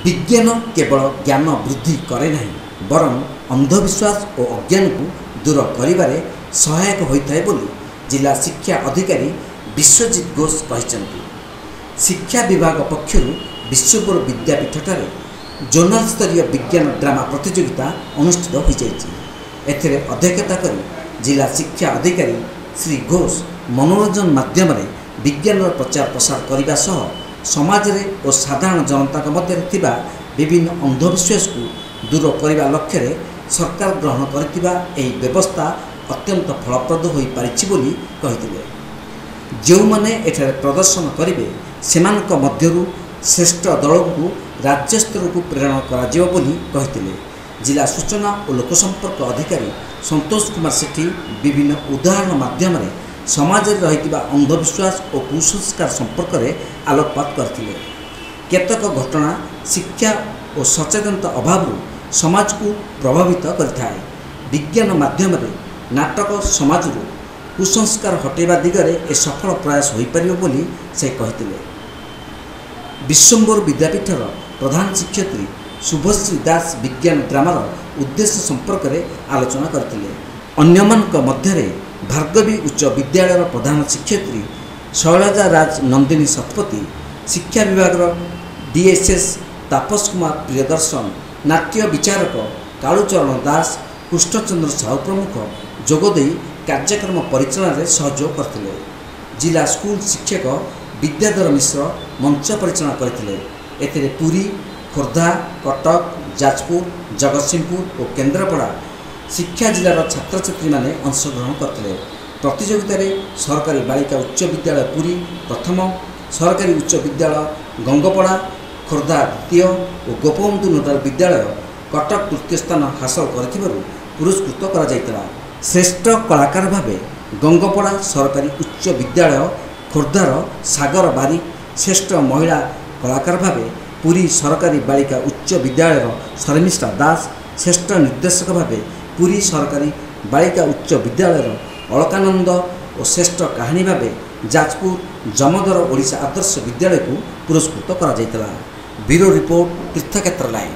विज्ञान केवल ज्ञान वृद्धि करे नहीं बरं अंधविश्वास और अज्ञान को दूर करिबारे सहायक होता है बोली जिला शिक्षा अधिकारी विश्वजीत घोष कहते। शिक्षा विभाग पक्षर विश्वपुर विद्यापीठ जोनाल स्तरीय विज्ञान ड्रामा प्रतियोगिता अनुष्ठित हो जाए। अध्यक्षता कर जिला शिक्षा अधिकारी श्री घोष मनोरंजन माध्यम विज्ञान प्रचार प्रसार करने सह समाज और साधारण जनता मध्य थिबा विभिन्न अंधविश्वास को दूर करने लक्ष्य सरकार ग्रहण करथिबा एही व्यवस्था अत्यंत फलप्रद हो पारिछि बोली कहिथिले। जो माने एठारे प्रदर्शन करिवे सेमानक मध्यरु श्रेष्ठ दल को राज्य स्तर को प्रेरण करा जिवो बोली कहिथिले। जिला सूचना और लोकसंपर्क अधिकारी संतोष कुमार सेठी विभिन्न उदाहरण माध्यम समाज में रही अंधविश्वास और कुसंस्कार संपर्क में आलोकपात करथिले। केतक घटना शिक्षा और सचेतनता अभाव समाज को प्रभावित करथाय। विज्ञान माध्यम नाटक समाज कुसंस्कार हटेबा दिगरे ए सफल प्रयास हो पारिबो बोली से कहिथिले। विश्वम्बर विद्यापीठर प्रधान शिक्षयित्री शुभश्री दास विज्ञान ड्रामार उद्देश्य संपर्क में आलोचना करथिले। अन्यमानक मध्यरे भार्गवी उच्च विद्यालय प्रधान शिक्षयित्री शैलजा राज नंदिनी शतपथी, शिक्षा विभाग डीएसएस तापस कुमार प्रियदर्शन, नाट्य विचारक कालूचरण दास, कृष्णचंद्र साहू प्रमुख जोगदे कार्यक्रम परिचालन में सहयोग करथिले। जिला स्कूल शिक्षक विद्याधर मिश्र मंच परिचालन करथिले। एथिरे पुरी, खोर्धा, कटक, जाजपुर, जगतसिंहपुर और केन्द्रापड़ा शिक्षा जिलार छात्र छात्री माने अंशग्रहण करथिले। प्रतियोगिता सरकारी बालिका उच्च विद्यालय पुरी प्रथम, सरकारी उच्च विद्यालय गंगपड़ा खोर्धा द्वितीय और गोपबंधु नोडाल विद्यालय कटक तृतीय स्थान हासिल कर पुरस्कृत करा जायतिला। श्रेष्ठ कलाकार भावे गंगपड़ा सरकारी उच्च विद्यालय खोर्धार सागर बारी, श्रेष्ठ महिला कलाकार भावे पुरी सरकारी बालिका उच्च विद्यालय शर्मिष्ठा दास, श्रेष्ठ निर्देशक भावे पुरी सरकारी बालिका उच्च विद्यालय अलकानंद और श्रेष्ठ कहानी भावे जाजपुर जमदर ओडिशा आदर्श विद्यालय को पुरस्कृत करा जायतिला। ब्यूरो रिपोर्ट तीर्थक्षेत्र लाइव।